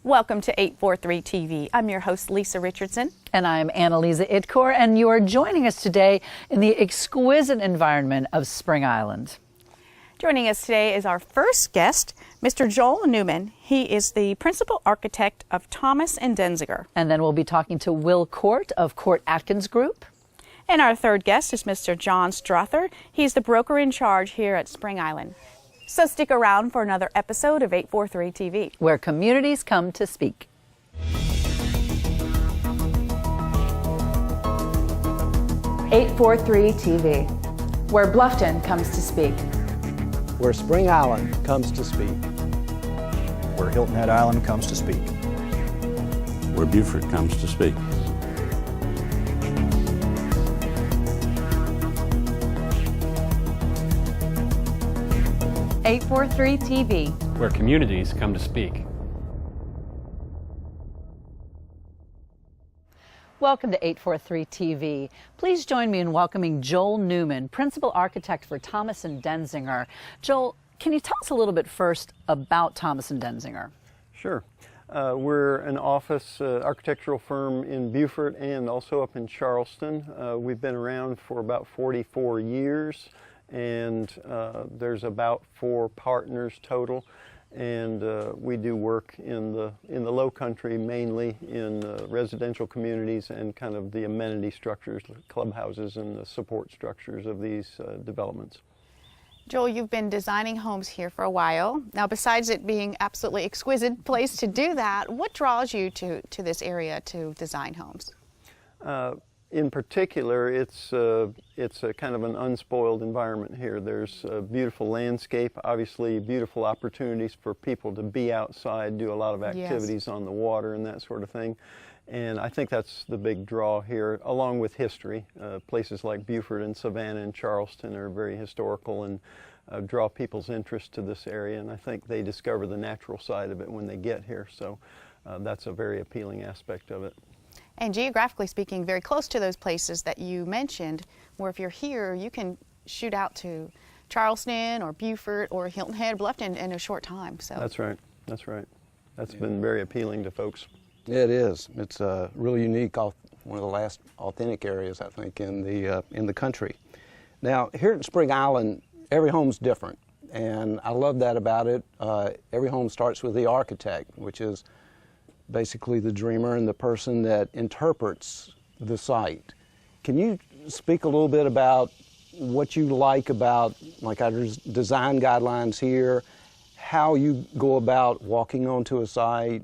Welcome to 843 TV. I'm your host, Lisa Richardson. And I'm Annalisa Idkor, and you are joining us today in the exquisite environment of Spring Island. Joining us today is our first guest, Mr. Joel Newman. He is the principal architect of Thomas & Denzinger. And then we'll be talking to Will Court of Court Atkins Group. And our third guest is Mr. John Strother. He's the broker in charge here at Spring Island. So stick around for another episode of 843 TV, where communities come to speak. 843 TV, where Bluffton comes to speak. Where Spring Island comes to speak. Where Hilton Head Island comes to speak. Where Beaufort comes to speak. .843 TV, where communities come to speak. Welcome to 843 TV. Please join me in welcoming Joel Newman, principal architect for Thomas & Denzinger. Joel, can you tell us a little bit first about Thomas & Denzinger? Sure. We're an office architectural firm in Beaufort and also up in Charleston. We've been around for about 44 years. And there's about 4 partners total, and we do work in the Low Country, mainly in residential communities and kind of the amenity structures, clubhouses, and the support structures of these developments. Joel, you've been designing homes here for a while. Now, besides it being absolutely exquisite place to do that, what draws you to this area to design homes? In particular, it's a kind of an unspoiled environment here. There's a beautiful landscape, obviously beautiful opportunities for people to be outside, do a lot of activities on the water and that sort of thing. And I think that's the big draw here, along with history. Places like Beaufort and Savannah and Charleston are very historical and draw people's interest to this area. And I think they discover the natural side of it when they get here. So that's a very appealing aspect of it. And geographically speaking, very close to those places that you mentioned, where if you're here, you can shoot out to Charleston or Beaufort or Hilton Head, Bluffton in a short time. So that's right. That's right. That's been very appealing to folks. It is. It's really unique. One of the last authentic areas, I think, in the country. Now, here at Spring Island, every home's different, and I love that about it. Every home starts with the architect, which is basically the dreamer and the person that interprets the site. Can you speak a little bit about what you like about our design guidelines here, how you go about walking onto a site?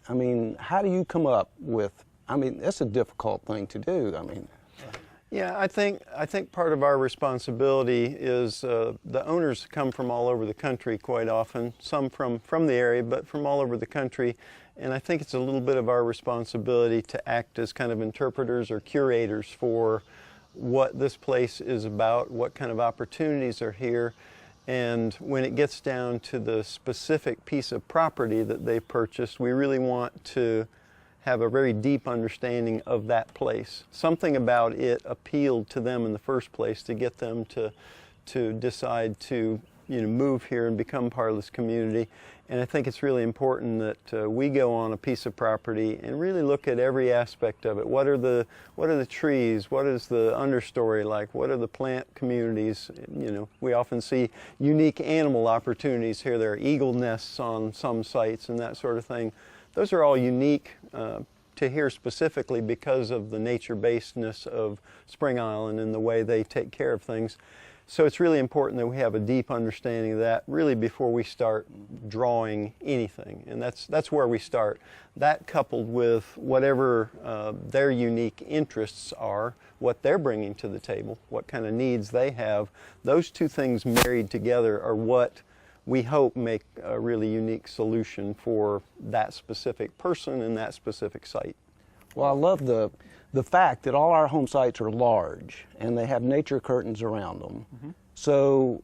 I mean, how do you come up with, that's a difficult thing to do. Yeah, I think part of our responsibility is the owners come from all over the country quite often, some from the area, but from all over the country. And I think it's a little bit of our responsibility to act as kind of interpreters or curators for what this place is about, what kind of opportunities are here. And when it gets down to the specific piece of property that they purchased, we really want to have a very deep understanding of that place. Something about it appealed to them in the first place to get them to decide to move here and become part of this community. And I think it's really important that we go on a piece of property and really look at every aspect of it. What are the trees? What is the understory like? What are the plant communities? We often see unique animal opportunities here. There are eagle nests on some sites and that sort of thing. Those are all unique to here specifically because of the nature-basedness of Spring Island and the way they take care of things. So it's really important that we have a deep understanding of that really before we start drawing anything. And that's where we start. That coupled with whatever their unique interests are, what they're bringing to the table, what kind of needs they have, those two things married together are what we hope make a really unique solution for that specific person and that specific site. Well, I love the fact that all our home sites are large and they have nature curtains around them. Mm-hmm. So,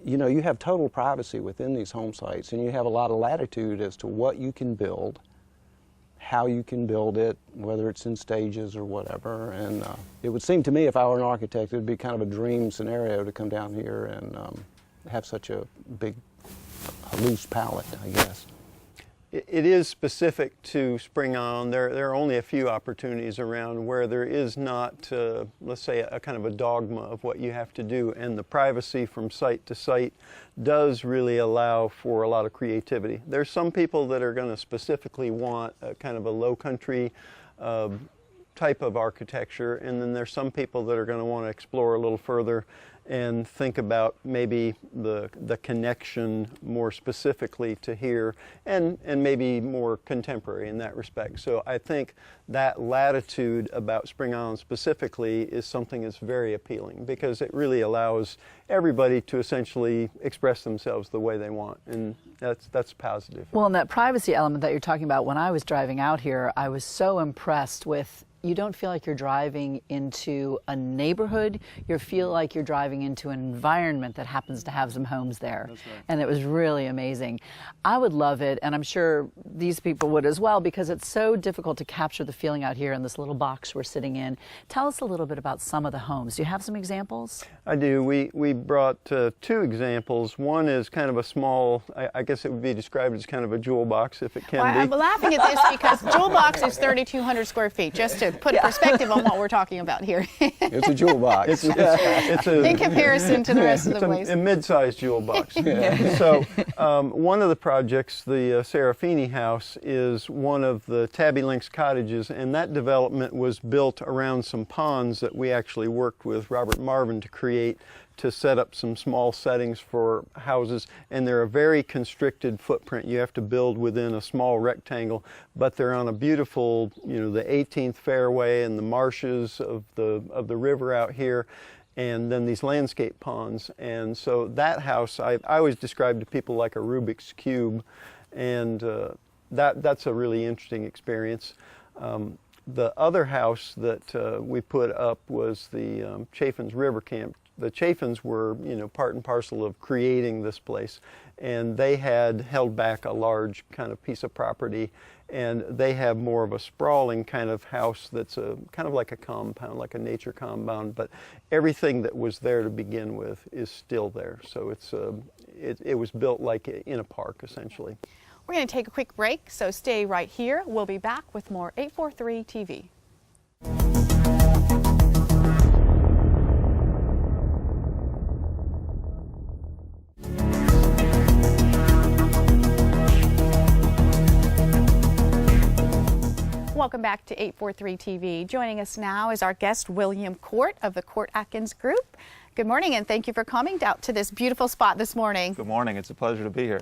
you have total privacy within these home sites, and you have a lot of latitude as to what you can build, how you can build it, whether it's in stages or whatever. And it would seem to me, if I were an architect, it would be kind of a dream scenario to come down here and have such a big, loose palette, I guess. it is specific to Spring Island. There are only a few opportunities around where there is not, let's say, a kind of a dogma of what you have to do, and the privacy from site to site does really allow for a lot of creativity. There's some people that are going to specifically want a kind of a low country type of architecture, and then there's some people that are going to want to explore a little further and think about maybe the connection more specifically to here, and maybe more contemporary in that respect. So I think that latitude about Spring Island specifically is something that's very appealing, because it really allows everybody to essentially express themselves the way they want, and that's positive. Well, and that privacy element that you're talking about, when I was driving out here, I was so impressed with, you don't feel like you're driving into a neighborhood. You feel like you're driving into an environment that happens to have some homes there. That's right. And it was really amazing. I would love it, and I'm sure these people would as well, because it's so difficult to capture the feeling out here in this little box we're sitting in. Tell us a little bit about some of the homes. Do you have some examples? I do. We brought two examples. One is kind of a small, I guess it would be described as kind of a jewel box, if it can be. I'm laughing at this because jewel box is 3,200 square feet, just to put a perspective on what we're talking about here. It's a jewel box. It's in comparison to the rest of the place. A mid-sized jewel box. So one of the projects, the Serafini House, is one of the Tabby Links cottages, and that development was built around some ponds that we actually worked with Robert Marvin to create, to set up some small settings for houses, and they're a very constricted footprint. You have to build within a small rectangle, but they're on a beautiful, the 18th fairway and the marshes of the river out here, and then these landscape ponds. And so that house, I always describe to people like a Rubik's Cube, and that's a really interesting experience. The other house that we put up was the Chaffins River Camp. The Chaffins were, part and parcel of creating this place, and they had held back a large kind of piece of property, and they have more of a sprawling kind of house that's kind of like a compound, like a nature compound, but everything that was there to begin with is still there. So it was built like in a park, essentially. We're going to take a quick break, so stay right here. We'll be back with more 843 TV. Welcome back to 843 TV. Joining us now is our guest, William Court of the Court Atkins Group. Good morning, and thank you for coming out to this beautiful spot this morning. Good morning. It's a pleasure to be here.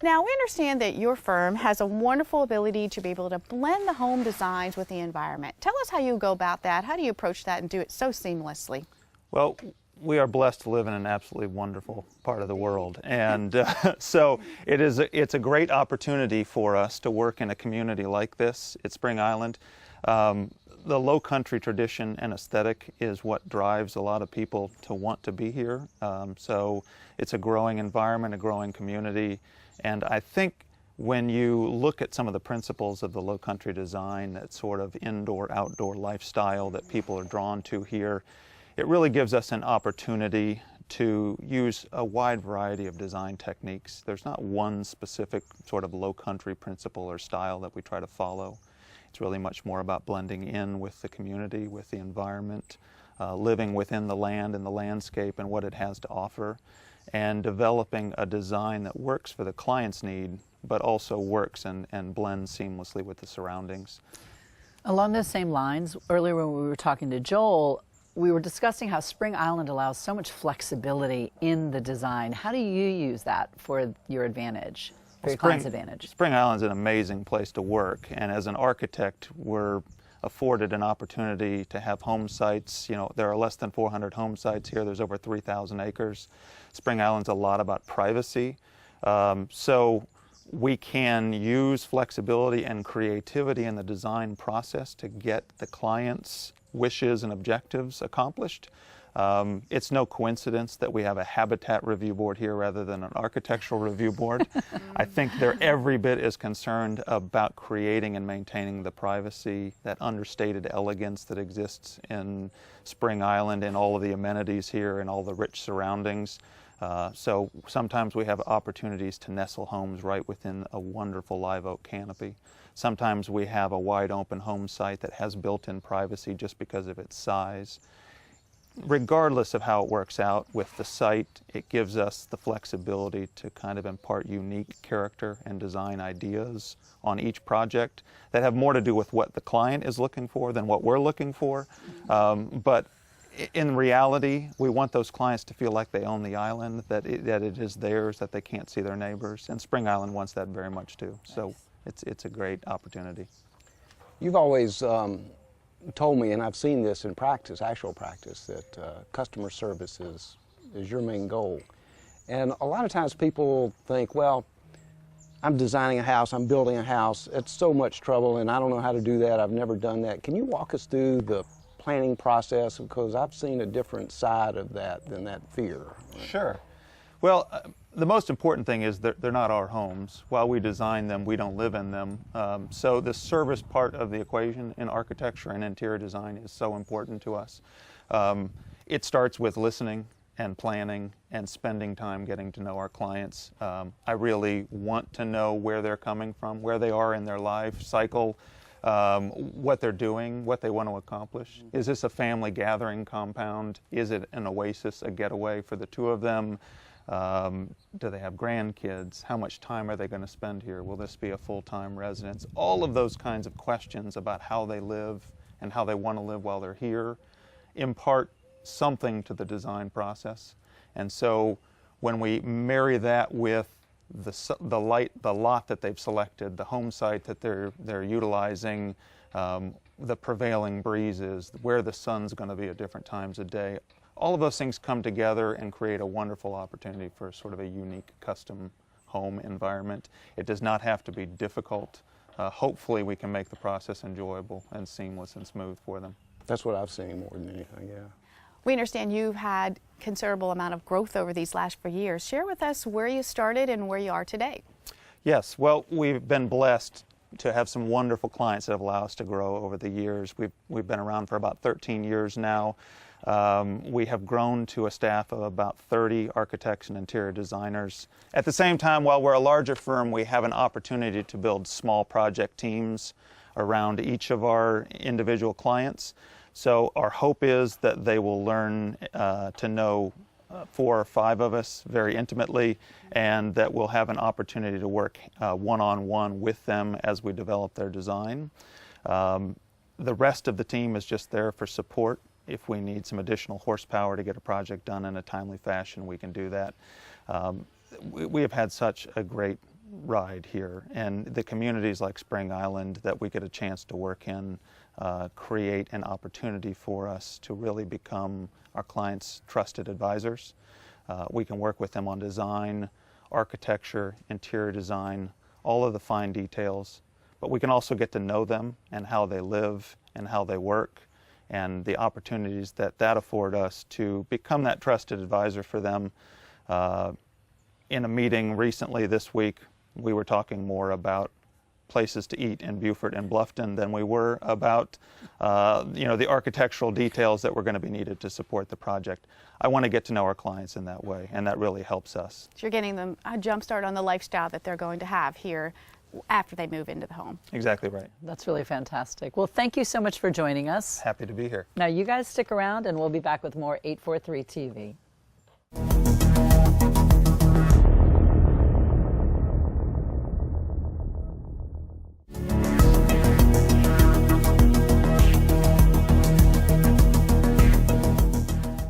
Now, we understand that your firm has a wonderful ability to be able to blend the home designs with the environment. Tell us how you go about that. How do you approach that and do it so seamlessly? Well, we are blessed to live in an absolutely wonderful part of the world, and so it's a great opportunity for us to work in a community like this at Spring Island. The low country tradition and aesthetic is what drives a lot of people to want to be here. So it's a growing environment, a growing community, and I think when you look at some of the principles of the low country design, that sort of indoor-outdoor lifestyle that people are drawn to here, it really gives us an opportunity to use a wide variety of design techniques. There's not one specific sort of low country principle or style that we try to follow. It's really much more about blending in with the community, with the environment, living within the land and the landscape and what it has to offer, and developing a design that works for the client's need, but also works and blends seamlessly with the surroundings. Along those same lines, earlier when we were talking to Joel, we were discussing how Spring Island allows so much flexibility in the design. How do you use that for your advantage, for your client's advantage? Spring Island's an amazing place to work, and as an architect, we're afforded an opportunity to have home sites. There are less than 400 home sites here. There's over 3,000 acres. Spring Island's a lot about privacy. So we can use flexibility and creativity in the design process to get the client's wishes and objectives accomplished. It's no coincidence that we have a habitat review board here rather than an architectural review board. I think they're every bit as concerned about creating and maintaining the privacy, that understated elegance that exists in Spring Island and all of the amenities here and all the rich surroundings. So sometimes we have opportunities to nestle homes right within a wonderful live oak canopy. Sometimes we have a wide open home site that has built-in privacy just because of its size. Regardless of how it works out with the site, it gives us the flexibility to kind of impart unique character and design ideas on each project that have more to do with what the client is looking for than what we're looking for. But in reality, we want those clients to feel like they own the island, that it is theirs, that they can't see their neighbors. And Spring Island wants that very much too. So it's a great opportunity. You've always told me, and I've seen this in practice, actual practice, that customer service is your main goal. And a lot of times people think, well, I'm designing a house, I'm building a house, it's so much trouble and I don't know how to do that, I've never done that. Can you walk us through the planning process? Because I've seen a different side of that than that fear. Sure. Well, the most important thing is that they're not our homes. While we design them, we don't live in them. So the service part of the equation in architecture and interior design is so important to us. It starts with listening and planning and spending time getting to know our clients. I really want to know where they're coming from, where they are in their life cycle, what they're doing, what they want to accomplish. Is this a family gathering compound? Is it an oasis, a getaway for the two of them? Do they have grandkids? How much time are they going to spend here? Will this be a full-time residence? All of those kinds of questions about how they live and how they want to live while they're here impart something to the design process. And so when we marry that with the lot that they've selected, the home site that they're utilizing, the prevailing breezes, where the sun's going to be at different times of day, all of those things come together and create a wonderful opportunity for sort of a unique custom home environment. It does not have to be difficult. Hopefully we can make the process enjoyable and seamless and smooth for them. That's what I've seen more than anything, yeah. We understand you've had considerable amount of growth over these last 4 years. Share with us where you started and where you are today. Yes, well, we've been blessed to have some wonderful clients that have allowed us to grow over the years. We've been around for about 13 years now. We have grown to a staff of about 30 architects and interior designers. At the same time, while we're a larger firm, we have an opportunity to build small project teams around each of our individual clients. So our hope is that they will learn to know 4 or 5 of us very intimately, and that we'll have an opportunity to work one-on-one with them as we develop their design. The rest of the team is just there for support. If we need some additional horsepower to get a project done in a timely fashion, we can do that. We have had such a great ride here, and the communities like Spring Island that we get a chance to work in create an opportunity for us to really become our clients' trusted advisors. We can work with them on design, architecture, interior design, all of the fine details, but we can also get to know them and how they live and how they work, and the opportunities that afford us to become that trusted advisor for them. In a meeting recently this week, we were talking more about places to eat in Beaufort and Bluffton than we were about the architectural details that were going to be needed to support the project. I want to get to know our clients in that way, and that really helps us. So you're getting them a jump start on the lifestyle that they're going to have here after they move into the home. Exactly right. That's really fantastic. Well, thank you so much for joining us. Happy to be here. Now you guys stick around and we'll be back with more 843 TV.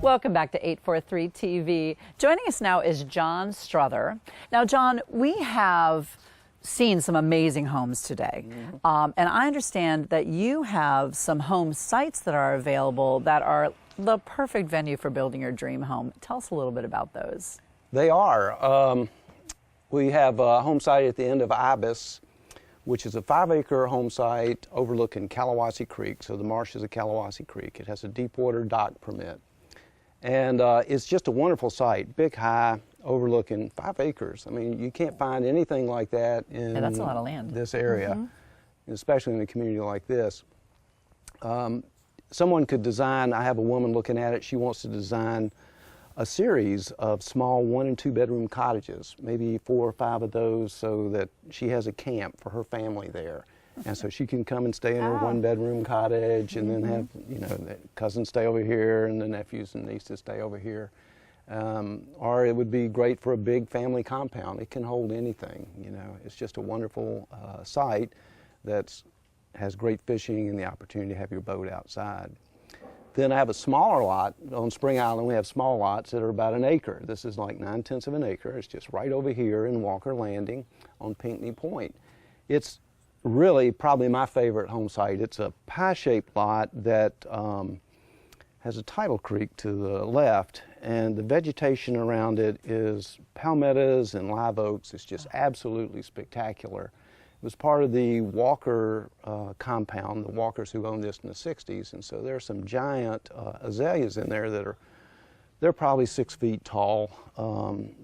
Welcome back to 843 TV. Joining us now is John Strother. Now, John, we have seen some amazing homes today. And I understand that you have some home sites that are available that are the perfect venue for building your dream home. Tell us a little bit about those. They are. We have a home site at the end of Ibis, which is a 5-acre home site overlooking Kalawasi Creek. So the marshes of Kalawasi Creek. It has a deep water dock permit. And it's just a wonderful site, big, high, overlooking 5 acres. I mean, you can't find anything like that in that's a lot of land. This area, especially in a community like this. Someone could design, I have a woman looking at it, she wants to design a series of small 1 and 2 bedroom cottages, maybe 4 or 5 of those, so that she has a camp for her family there. And so she can come and stay in her 1 bedroom cottage, and then have, you know, the cousins stay over here and the nephews and nieces stay over here. Or it would be great for a big family compound. It can hold anything, you know. It's just a wonderful site that has great fishing and the opportunity to have your boat outside. Then I have a smaller lot. On Spring Island, we have small lots that are about an acre. This is like 9/10 of an acre. It's just right over here in Walker Landing on Pinckney Point. It's really probably my favorite home site. It's a pie-shaped lot that has a tidal creek to the left, and the vegetation around it is palmettos and live oaks. It's just absolutely spectacular. It was part of the Walker compound, the Walkers who owned this in the 60s, and so there are some giant azaleas in there that they're probably 6 feet tall,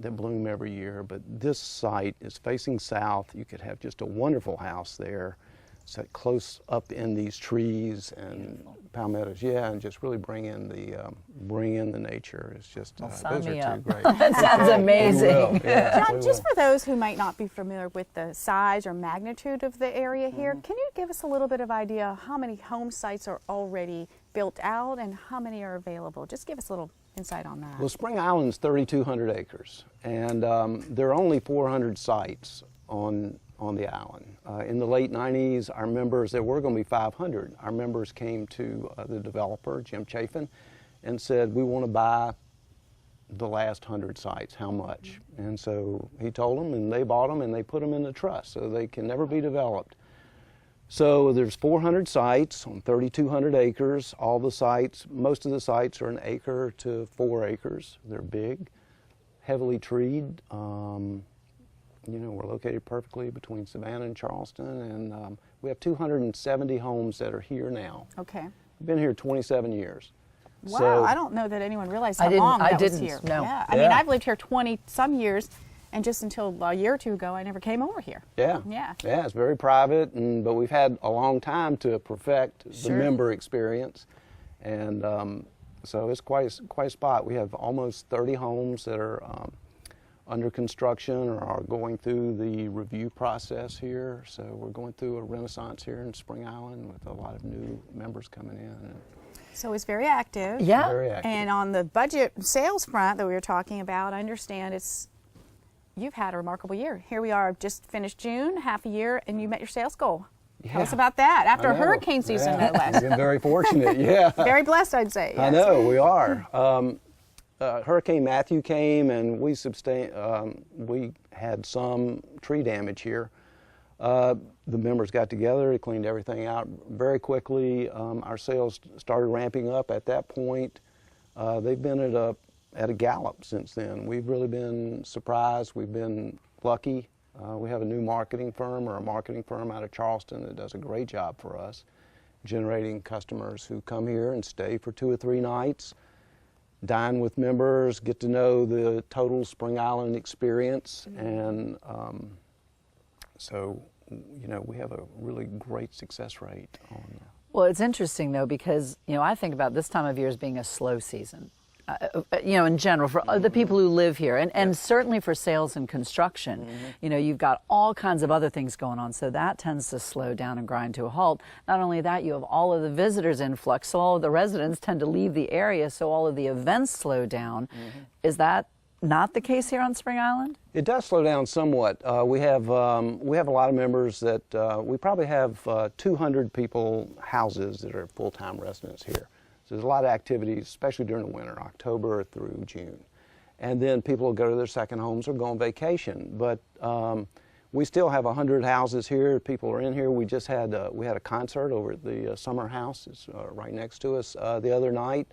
that bloom every year. But this site is facing south. You could have just a wonderful house there, set close up in these trees and palmettos, yeah, and just really bring in the nature. It's just those are two great. That sounds amazing. Yeah, John, just for those who might not be familiar with the size or magnitude of the area here, can you give us a little bit of idea how many home sites are already built out and how many are available? Just give us a little insight on that. Well, Spring Island's 3,200 acres, and there are only 400 sites on the island. In the late 90s, our members, there were going to be 500. Our members came to the developer, Jim Chafin, and said, we want to buy the last 100 sites, how much? And so he told them, and they bought them, and they put them in the trust, so they can never be developed. So there's 400 sites on 3,200 acres. All the sites, most of the sites are 1 acre to 4 acres. They're big, heavily treed. You know, we're located perfectly between Savannah and Charleston, and we have 270 homes that are here now. Okay. We've been here 27 years. Wow, So, I don't know that anyone realized how I didn't- long I that was didn't, here. no. Yeah. I mean, Yeah. I've lived here 20-some years, and just until a year or two ago, I never came over here. yeah, Yeah. yeah, it's very private, but we've had a long time to perfect the Sure. member experience, and so it's quite a spot. We have almost 30 homes that are under construction or are going through the review process here. So we're going through a renaissance here in Spring Island with a lot of new members coming in. So it's very active. Yeah. Very active. And on the budget sales front that we were talking about, I understand you've had a remarkable year. Here we are, just finished June, half a year, and you met your sales goal. Tell us Yeah. about that. After I a know. hurricane season, Yeah. no less. We've been very fortunate, yeah. Very blessed, I'd say. I yes. know, we are. Hurricane Matthew came, and we had some tree damage here. The members got together, they cleaned everything out very quickly. Our sales started ramping up at that point. They've been at a gallop since then. We've really been surprised. We've been lucky. We have a new marketing firm out of Charleston that does a great job for us, generating customers who come here and stay for 2 or 3 nights, dine with members, get to know the total Spring Island experience, and so, you know, we have a really great success rate on that. Well, it's interesting though, because, you know, I think about this time of year as being a slow season. You know, in general, for the people who live here, and certainly for sales and construction, you know, you've got all kinds of other things going on, so that tends to slow down and grind to a halt. Not only that, you have all of the visitors influx, so all of the residents tend to leave the area, so all of the events slow down. Is that not the case here on Spring Island? It does slow down somewhat. We have a lot of members that we probably have 200 houses that are full-time residents here. So there's a lot of activities, especially during the winter, October through June. And then people will go to their second homes or go on vacation. But we still have 100 houses here. People are in here. We just had we had a concert over at the Summer House. It's right next to us the other night.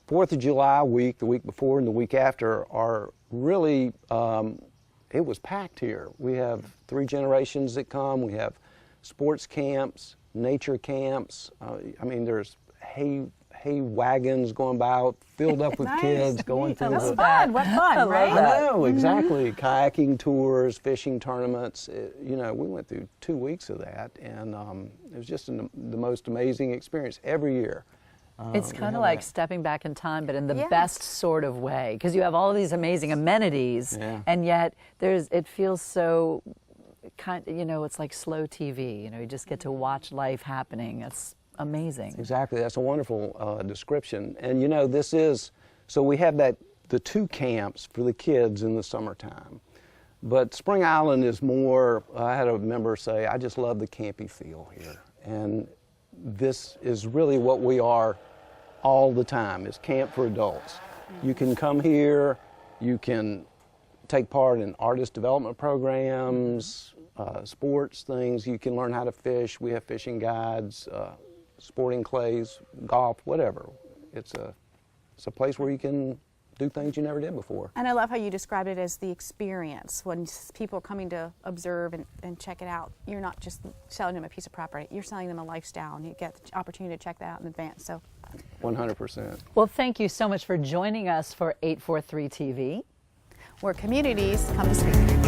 4th of July week, the week before and the week after are really, it was packed here. We have 3 generations that come. We have sports camps, nature camps. I mean, there's hay wagons going by, filled up with Nice. kids going through That's the... fun. What fun, right? I know, exactly. Kayaking tours, fishing tournaments. You know, we went through 2 weeks of that, and it was just the most amazing experience every year. It's we kind have of like that. stepping back in time, but in the Yes. best sort of way, because you have all of these amazing amenities, Yeah. and yet it feels so it's like slow TV. You just get to watch life happening. It's amazing. Exactly, that's a wonderful description. And so we have the 2 camps for the kids in the summertime. But Spring Island is more, I had a member say, I just love the campy feel here. And this is really what we are all the time, is camp for adults. You can come here, you can take part in artist development programs, sports things. You can learn how to fish. We have fishing guides, sporting clays, golf, whatever. It's a place where you can do things you never did before. And I love how you described it as the experience. When people are coming to observe and check it out, you're not just selling them a piece of property, you're selling them a lifestyle, and you get the opportunity to check that out in advance. So 100%. Well, thank you so much for joining us for 843 TV. where communities come to speak.